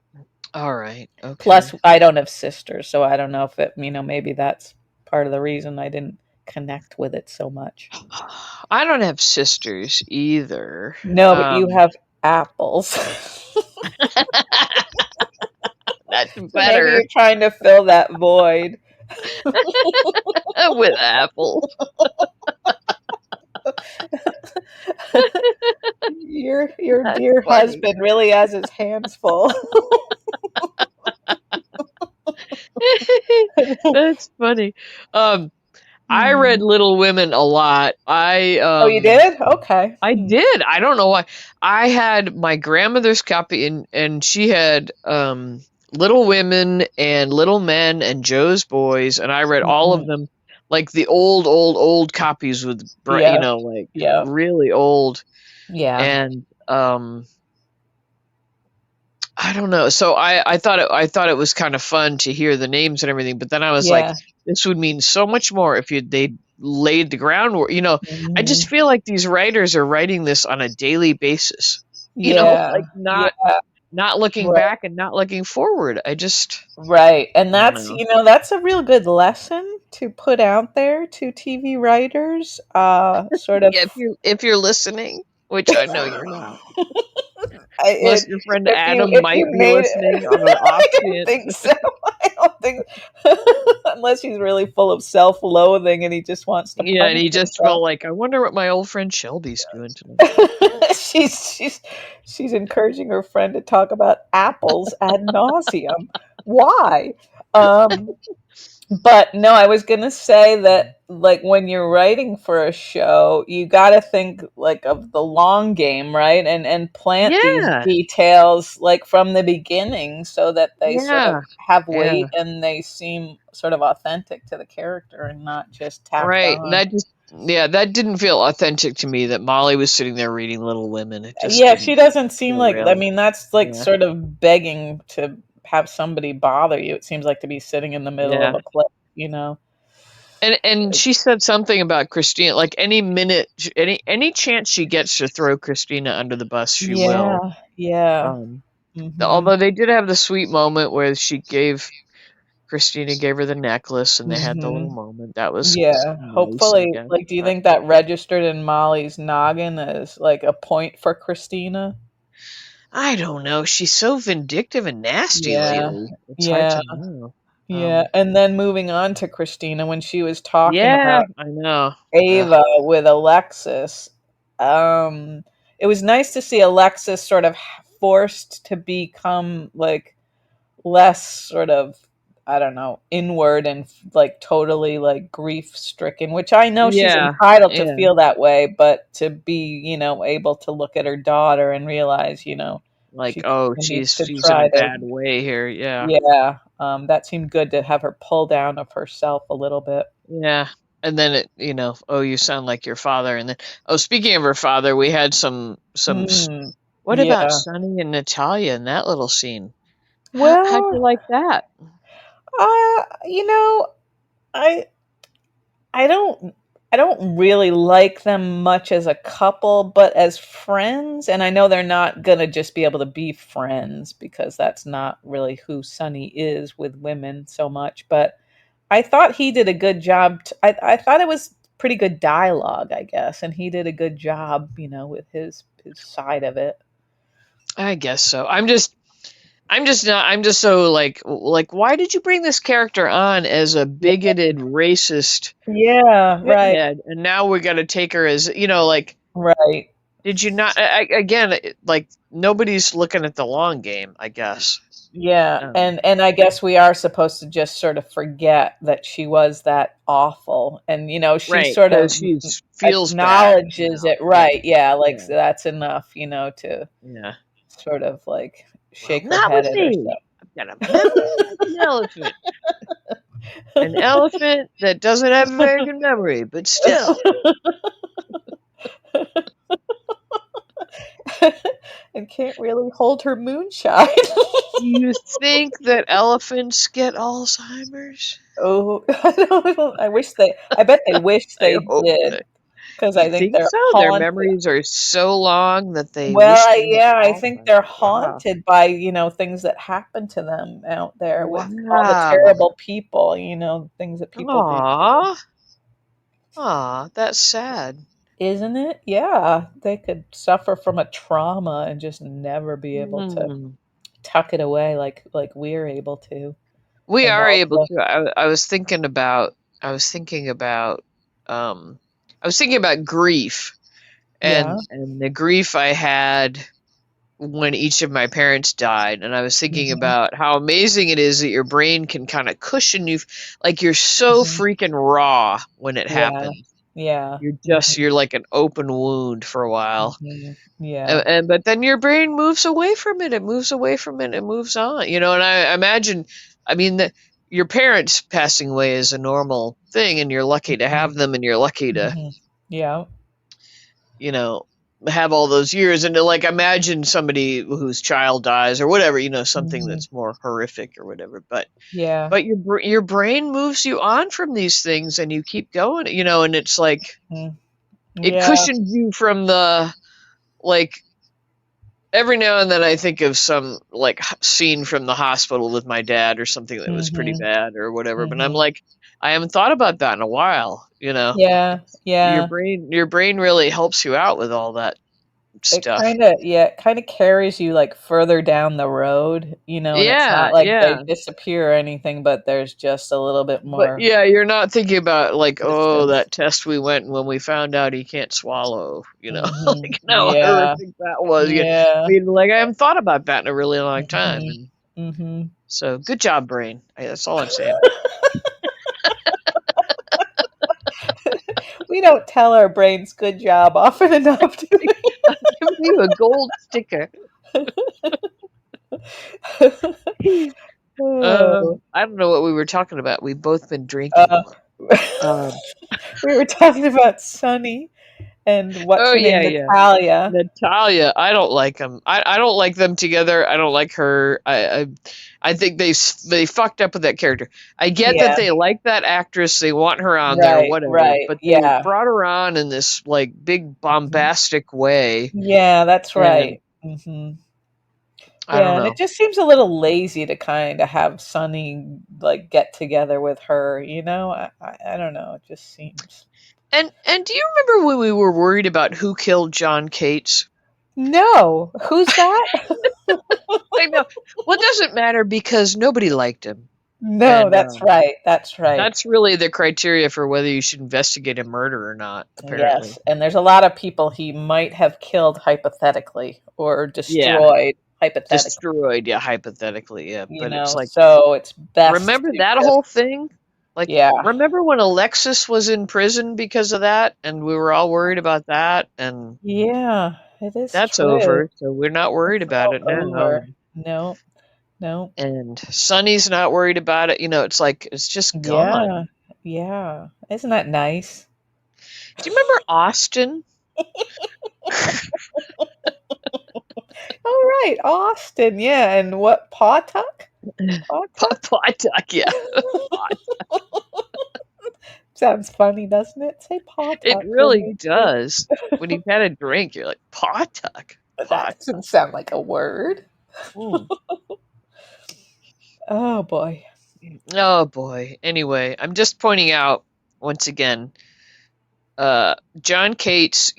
All right, Plus, okay. I don't have sisters, so I don't know if it, maybe that's part of the reason I didn't connect with it so much. I don't have sisters either. No, but you have apples. That's So maybe better you're trying to fill that void. with apples. Your That's dear funny. husband really has his hands full. That's funny. Um, I read Hmm. Little Women a lot. Oh, you did? Okay. I Hmm. did. I don't know why. I had my grandmother's copy, and she had Little Women and Little Men and Joe's Boys, and I read all of Hmm. them, like the old copies with you Yeah. know, like Yeah. really old. Yeah. And I don't know. So I thought it was kind of fun to hear the names and everything, but then I was like, Yeah. this would mean so much more if they laid the groundwork. You know, I just Hmm. feel like these writers are writing this on a daily basis. You know, like Yeah. Yeah. not looking Right. back and not looking forward. Right. And I don't that's, know. that's a real good lesson to put out there to TV writers. Sort of Yeah, if you're listening, which I know you're not, it, unless your friend Adam if you might be made it, listening on an off I don't chance. think so. I don't think unless he's really full of self-loathing and he just wants to Yeah, and punish he just felt himself. like, I wonder what my old friend Shelby's doing tonight. she's she's she's encouraging her friend to talk about apples ad nauseum. Why? Um, but no, I was gonna say that like when you're writing for a show, you gotta think like of the long game, right? And plant these Yeah, details like from the beginning so that they sort of yeah, have yeah. weight and they seem sort of authentic to the character and not just tacked Right. And on. that just, yeah, that didn't feel authentic to me that Molly was sitting there reading Little Women. It just Yeah, she didn't doesn't seem feel like, I real. mean, that's like Yeah. sort of begging to have somebody bother you. It seems like to be sitting in the middle of Yeah. a play, you know? And she said something about Christina, like any minute, any chance she gets to throw Christina under the bus, she will. Yeah, yeah. Um, Mhm. although they did have the sweet moment where Christina gave her the necklace and they had the little Mhm. moment. That was Yeah. nice, I Hopefully, guess. like, do you But think that registered in Molly's noggin as like a point for Christina? I don't know. She's so vindictive and nasty Yeah. lately. It's hard Yeah. to know. Yeah. Um, And then moving on to Christina when she was talking yeah, about I know. Ugh. Ava with Alexis. Um, it was nice to see Alexis sort of forced to become like less sort of, I don't know, inward and like totally like grief stricken, which I know she's Yeah, entitled to yeah. feel that way, but to be, able to look at her daughter and realize, Like, she oh, needs to she's in a try to, bad way here. Yeah. yeah, that seemed good to have her pull down of herself a little bit. Yeah. And then oh, you sound like your father. And then, oh, speaking of her father, we had Mm, what about yeah. Sonny and Natalia in that little scene? How'd you Well, like that? uh, you know, I I don't I don't really like them much as a couple, but as friends, and I know they're not gonna just be able to be friends because that's not really who Sonny is with women so much, but I thought he did a good job. I thought it was pretty good dialogue, I guess, and he did a good job, with his side of it. I guess so. I'm just not, I'm just so why did you bring this character on as a Yeah, bigoted, racist yeah, right, shithead, and now we got to take her as, right. did you not, again, like, nobody's looking at the long game, I guess. Yeah, Um, and I guess we are supposed to just sort of forget that she was that awful, and she right, sort because of she feels bad acknowledges now. it, Yeah, right? Yeah, like yeah, so that's enough, to yeah. sort of like Well, shake her not head with at me. herself. I've got a memory like an elephant that doesn't have a very good memory, but still. And can't really hold her moonshine. Do you think that elephants get Alzheimer's? Oh, I bet they wish I they hope did that. because You I think think they're so? Their haunted. memories are so long that they Well, wish they had yeah, I think they're Alzheimer's. Wow. haunted by, things that happen to them out there with all the Wow. terrible people, things that people do to them. Aw. Aw, that's sad. Isn't it? Yeah, they could suffer from a trauma and just never be able to Hmm. tuck it away like we're able to. We And are able also, to. I was thinking about, um, I was thinking about grief yeah. and the grief I had when each of my parents died, and I was thinking Mhm, about how amazing it is that your brain can kind of cushion you, like you're so mhm. freaking raw when it Yeah, happens. yeah. You're Mhm, like an open wound for a while, mhm. Yeah. and but then your brain moves away from it. It moves away from it. It moves on. And I imagine, I mean, your parents passing away is a normal thing, and you're lucky to have Mhm, them, and you're lucky to mhm. Yeah. you know, have all those years and to like imagine somebody whose child dies or whatever, something Mhm. that's more horrific or whatever. But Yeah. but your brain moves you on from these things and you keep going, and it's like Mm. it Yeah. cushions you from the like every now and then I think of some like scene from the hospital with my dad or something that was pretty Mhm, bad or whatever, but I'm mhm. like I haven't thought about that in a while. Yeah, Your yeah. brain really helps you out with all that It stuff. kinda, yeah, it kinda carries you, like, further down the road, and it's not Yeah, like they yeah. disappear or anything, but there's just a little bit But more yeah, you're not thinking about like, oh, distance. that test we went when we found out he can't swallow, Mhm. like how Yeah. horrific that was. I Yeah. mean, like I haven't thought about that in a really long time, Mhm. and Mm-hmm. So good job, brain. That's all I'm saying. We don't tell our brains good job often enough, do I'm giving you a gold sticker. we? Oh. I don't know what we were talking about. We've both been drinking. Uh, Um, we were talking about Sunny and what's oh her name, yeah, yeah. Natalia. Natalia, I don't like them. I don't like them together. I don't like her. I think they fucked up with that character. I get that Yeah, they like that actress. They want her on there, right, whatever. right. But they Yeah. brought her on in this like big Mhm. bombastic way, Yeah, that's and right. I don't Yeah, and know. it just seems a little lazy to kind of have Sunny like get together with her, you know? I don't know. It just seems. And do you remember when we were worried about who killed John Cates? No, who's that? I know. Well, it doesn't matter because nobody liked him, No, and that's right. That's right. that's really the criteria for whether you should investigate a murder or not. Apparently, Yes, and there's a lot of people he might have killed hypothetically or yeah, destroyed hypothetically, destroyed. Yeah, hypothetically, yeah. you But it's know, like, so it's best remember to that just, whole thing? Like, yeah. remember when Alexis was in prison because of that, and we were all worried about that, and Yeah, it is that's true. over. So we're not worried It's about all it now. over. No, no. And Sonny's not worried about it. It's like it's just gone. Yeah, yeah. Isn't that nice? Do you remember Austin? All right, Austin. Yeah, and what Pawtuck? Pawtuck? Pawtuck, yeah. Sounds funny, doesn't it? Say It Pawtuck when really you drink. does. When you've had a drink, you're like, Pawtuck. That Pawtuck. doesn't sound like a word. Mm. Oh boy. Oh boy. Anyway, I'm just pointing out once again, John Cates,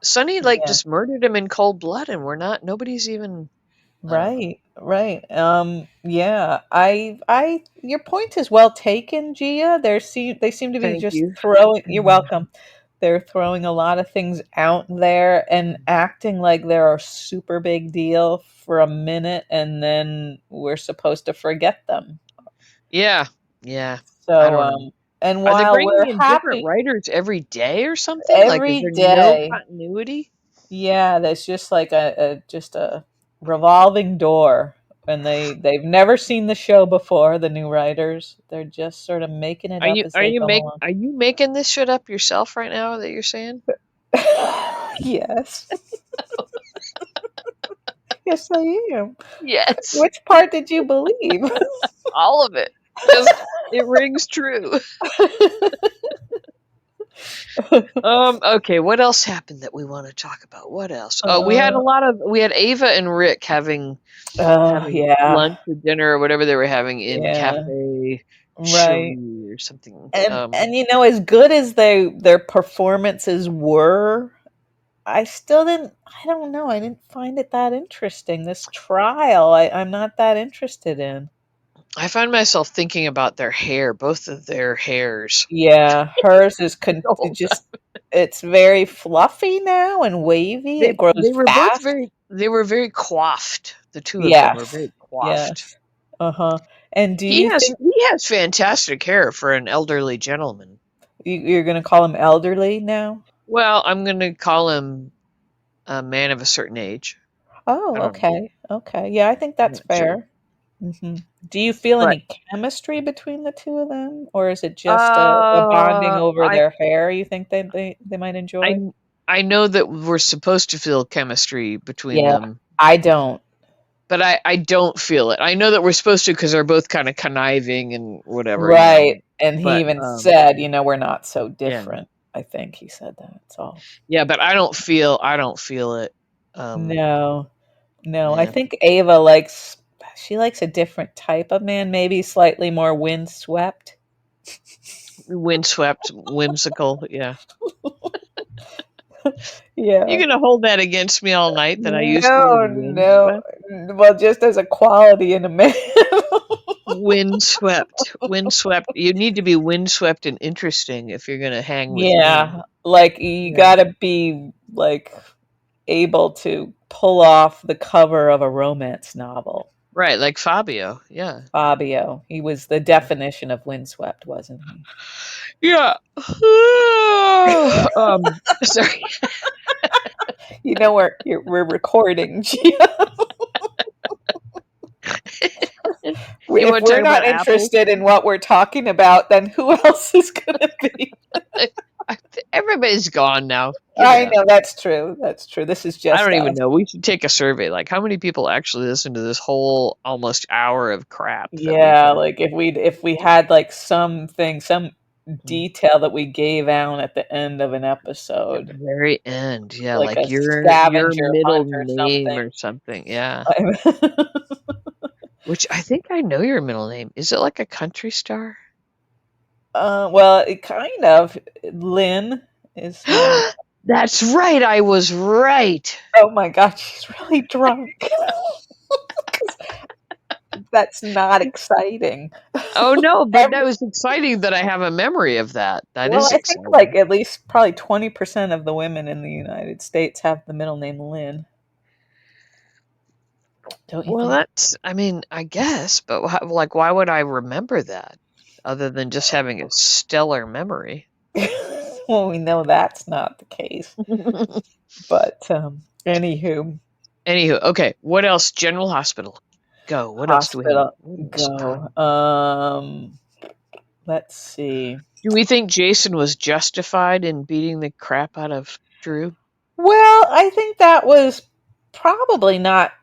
Sonny like Yeah. just murdered him in cold blood and nobody's even I don't know. Right, right. Yeah. Your point is well taken, Gia. They seem to be Thank just you. throwing, you're welcome. They're throwing a lot of things out there and acting like they're a super big deal for a minute and then we're supposed to forget them. Yeah. Yeah. I So, don't know. and Are they while bringing we're in different happy writers every day or something? Like, is every there no day, continuity? yeah, there's just like a revolving door, and they've never seen the show before. The new writers, they're just sort of making it Are up you as are they you go make along. are you making this shit up yourself right now that you're saying? Yes, yes, I am. Yes, Which part did you believe? all of it. Just it rings true. Okay, what else happened that we want to talk about? What else? Oh, uh, we had Ava and Rick having yeah, lunch or dinner or whatever they were having in yeah, Cafe right. Cherie or something. And as good as their performances were, I still didn't. I don't know. I didn't find it that interesting. This trial, I'm not that interested in. I find myself thinking about their hair, both of their hairs. Yeah, hers is The whole just. It's very fluffy now and wavy. It grows fast. They were very coiffed. The two of them were Yes, very coiffed. yes. Uh huh. And do you think He has fantastic hair for an elderly gentleman. you're going to call him elderly now? Well, I'm going to call him a man of a certain age. I Oh, don't know. okay, okay. Yeah, I think I'm that's not sure. fair. Do you feel But any chemistry between the two of them, or is it just a bonding uh over I their hair? You think they might enjoy? I I know that we're supposed to feel chemistry between Yeah, them, I don't. but I don't feel it. I know that we're supposed to because they're both kind of conniving and whatever. Right. And he But even said, we're not so yeah. different. I think he said that. That's all. Yeah, but I don't feel it. Um No, no. I yeah. think Ava she likes a different type of man, maybe slightly more windswept. Windswept, whimsical, yeah. Yeah. You're gonna hold that against me all night that I used the word No, no. windswept? Well, just as a quality in a man. Windswept, windswept. You need to be windswept and interesting if you're gonna hang with me. Yeah, like you Yeah. gotta be like able to pull off the cover of a romance novel. Right, like Fabio. Yeah. Fabio. He was the definition of windswept, wasn't he? Yeah. Sorry. You know, we're recording, Gia. You If want to we're talk not about apples? interested in what we're talking about, then who else is going to be? Everybody's gone now. Give it I up. know that's true. That's true. This is I just don't even us. know. We should take a survey. Like, how many people actually listen to this whole almost hour of crap that we've Yeah, had? like if we had like something, some Mhm. detail that we gave out at the end of an At the episode, very end, yeah, like like a your scavenger middle hunt or name something. or something. Yeah. Which I think I know your middle name. Is it like a country star? Well, it kind of. Lynn is my. That's right. I was right. Oh my God, she's really drunk. That's not exciting. Oh no, but that Every, was exciting that I have a memory of that. That well, is I think like exciting. at least probably 20% of the women in the United States have the middle name Lynn. Don't you Well, think? that's, I mean, I guess, but like, why would I remember that other than just having a stellar memory? Well, we know that's not the case. But anywho, Anywho, okay, what else? General Hospital. Go. What else do we have? hospital What else? go. Let's see. Do we think Jason was justified in beating the crap out of Drew? Well, I think that was probably not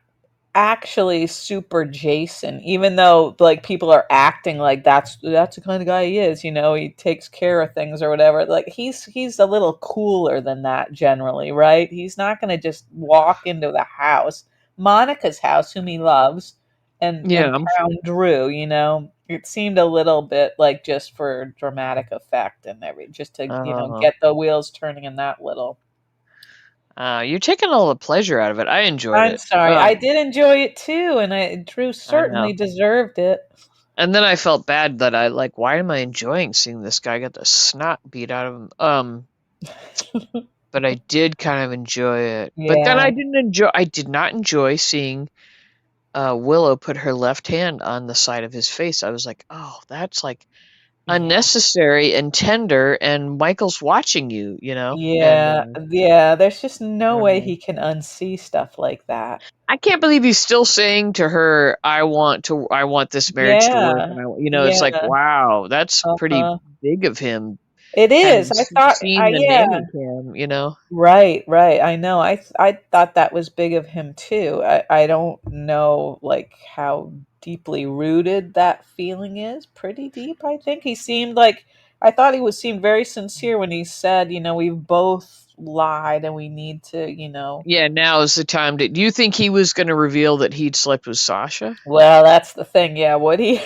actually super Jason, even though like people are acting like that's the kind of guy he is, you know, he takes care of things or whatever. Like he's a little cooler than that generally, right? He's not going to just walk into the house, Monica's house, whom he loves, and Yeah. pound Drew, you know. It seemed a little bit like just for dramatic effect and every just to, you know, Uh, get the wheels turning in that little. you're taking all the pleasure out of it. I enjoyed I'm it. sorry. I did enjoy it too, and Drew I certainly know. deserved it. And then I felt bad that I like, why am I enjoying seeing this guy get the snot beat out of him? But I did kind of enjoy it. But then Yeah, I did not enjoy seeing Willow put her left hand on the side of his face. I was like, oh, that's like yeah, unnecessary and tender, and Michael's watching you, you know? And yeah, yeah. There's just I no don't way know. he can unsee stuff like that. I can't believe he's still saying to her, I want this marriage to work. Yeah, And it's like, yeah. wow, that's pretty Uh-huh. big of him. It Having is. I thought, seen the yeah. nanny cam, you know? Right, right. I know. I thought that was big of him too. I don't know like how deeply rooted that feeling is. Pretty deep, I think. He seemed like I thought he was seemed very sincere when he said, you know, we've both lied and we need to, you know. Yeah, now is the time to. Do you think he was going to reveal that he'd slept with Sasha? Well, that's the thing. Yeah, would he?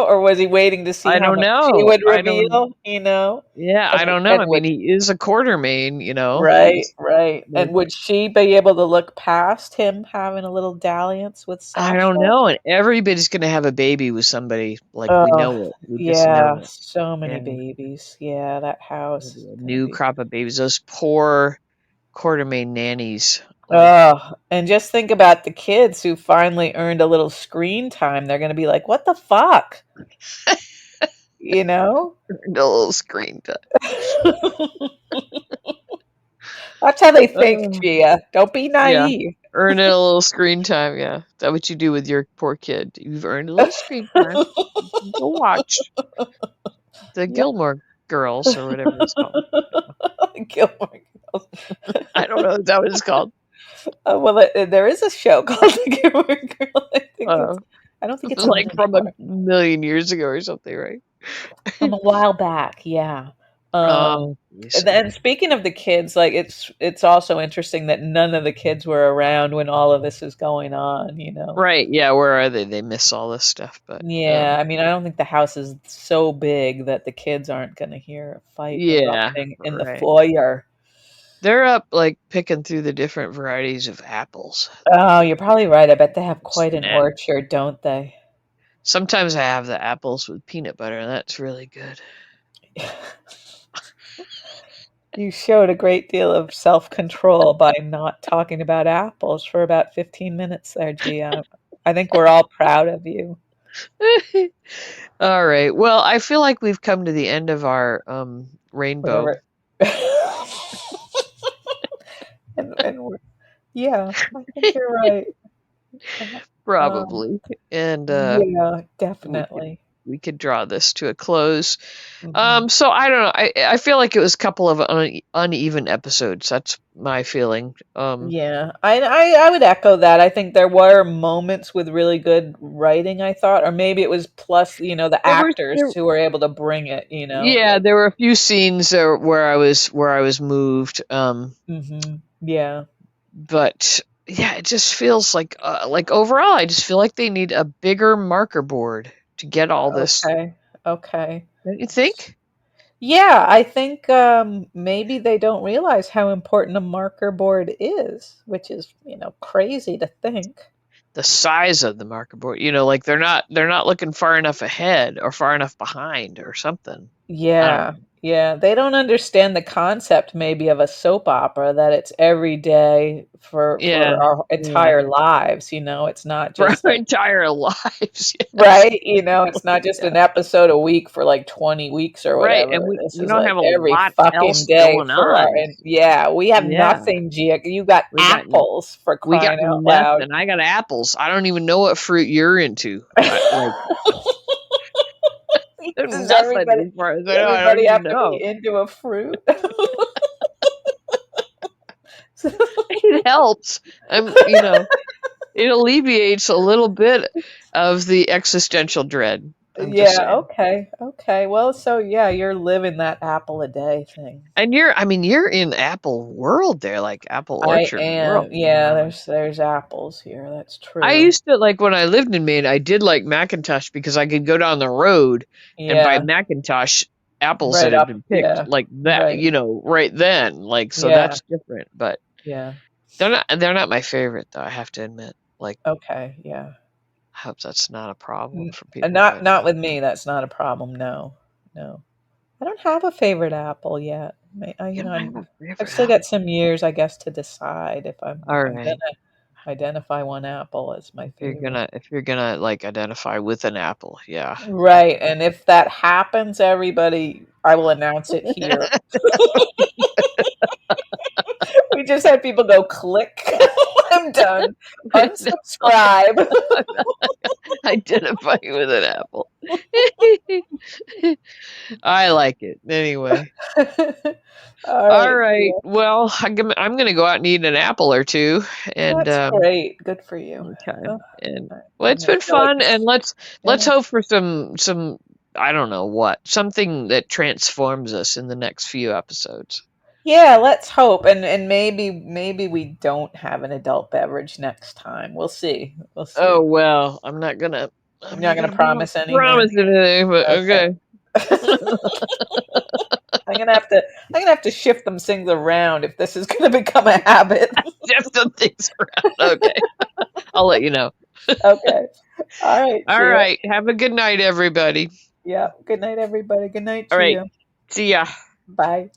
Or was he waiting to see I how don't much she know. would reveal, you know? Yeah, I don't know. And I would mean, he is a Quartermain, right, He's, right. And would she be able to look past him having a little dalliance with I Sasha? don't know. And everybody's going to have a baby with somebody. Like, we Oh, know it. We just yeah, know it. so many Yeah. babies. Yeah, that There'll house be is a gonna new be. crop of babies. Those poor Quartermain nannies. Like, Oh, and just think about the kids who finally earned a little screen time. They're gonna be like, "What the fuck?" You know? no little screen time. That's how they think, Uh, Gia. Don't be yeah. naive. Earn a little screen time. Yeah. Is that what you do with your poor kid? You've earned a little screen time. You can go watch the Yep. Gilmore Girls or whatever it's called. Gilmore Girls. I don't know. Is that what it's called? Well, there is a show called The Gilmore Girls. I think Uh, it's. I don't think it's on like from a anymore. million years ago or something, right? From a while back, yeah. Oh, And yes. then speaking of the kids, like it's also interesting that none of the kids were around when all of this is going on, you know. Right. Yeah. Where are they? They miss all this stuff, but Yeah, I mean, I don't think the house is so big that the kids aren't going to hear a fight yeah. erupting in the Right. foyer. They're up like picking through the different varieties of apples. Oh, you're probably right. I bet they have quite an Snack. orchard, don't they? Sometimes I have the apples with peanut butter, and that's really good. You showed a great deal of self-control by not talking about apples for about 15 minutes there, Gia. I think we're all proud of you. All right. Well, I feel like we've come to the end of our rainbow. Whatever. And yeah, I think you're right. Um, Probably. And yeah, we could definitely. we could draw this to a close. Hmm. So I don't know. I feel like it was a couple of uneven episodes. That's my feeling. Yeah, I would echo that. I think there were moments with really good writing, I thought, or maybe it was plus, the There were actors there who were able to bring it, Yeah, like, there were a few scenes there where I was moved. yeah. But yeah, it just feels like overall, I just feel like they need a bigger marker board to get all this. Okay. Okay. Don't you think? Yeah, I think maybe they don't realize how important a marker board is, which is, crazy to think. The size of the marker board, like they're not looking far enough ahead or far enough behind or something. I don't Yeah, know. yeah. They don't understand the concept maybe of a soap opera, that it's every day Yeah, for our yeah. entire lives, It's not For just our entire lives, yes. right, it's not just Yeah. an episode a week for like 20 weeks or Right, whatever. and we This we is don't like have a every lot fucking else day going for our, on. and yeah, we have Yeah, nothing, Gia. You got we got apples for we got crying out loud. nothing. I got apples. I don't even know what fruit you're into. Like Does nothing everybody as far as I does know. I don't everybody even have to be know. into a fruit? It helps. It alleviates a little bit of the existential dread. I'm just Yeah, saying. okay, okay. Well, so yeah, you're living that apple a day thing. And you're in Apple world there, like Apple I Orchard am. world. Yeah, there's apples here. That's I true. used to like when I lived in Maine, I did like Macintosh because I could go down the road and buy Yeah, Macintosh apples that right had up. been picked Yeah, like that, right. right then. Like so Yeah, that's different. But yeah. they're not my favorite though, I have to admit. Like Okay, yeah. I hope that's not a problem N- for people, Not but not with me. That's not a problem. No, no. I don't have a favorite apple yet. you don't have a I've favorite still got apple. some years, I guess, to decide if All I'm right. gonna identify one apple as my favorite. If you're gonna like identify with an apple, yeah. Right, and if that happens, everybody, I will announce it here. We just had people go click. I'm done. Unsubscribe. Identifying with an apple. I like it. Anyway. All All right, right. yeah. Well, I'm gonna go out and eat an apple or two, and That's great. Good for you. okay. Oh, And well, I'm it's gonna been feel like fun, and let's yeah. hope for some I don't know what something that transforms us in the next few episodes. Yeah, let's hope, and maybe we don't have an adult beverage next time. We'll see. We'll Oh see. well, You're I'm not not gonna gonna promise anything. promise anything, but Okay. okay. I'm gonna have to shift them things around if this is gonna become a habit. Just some things around. Okay, I'll let you know. Okay. All right, All Gia. right. Have a good night, everybody. Yeah. Good night, everybody. Good night, All right. Gia. See ya. Bye.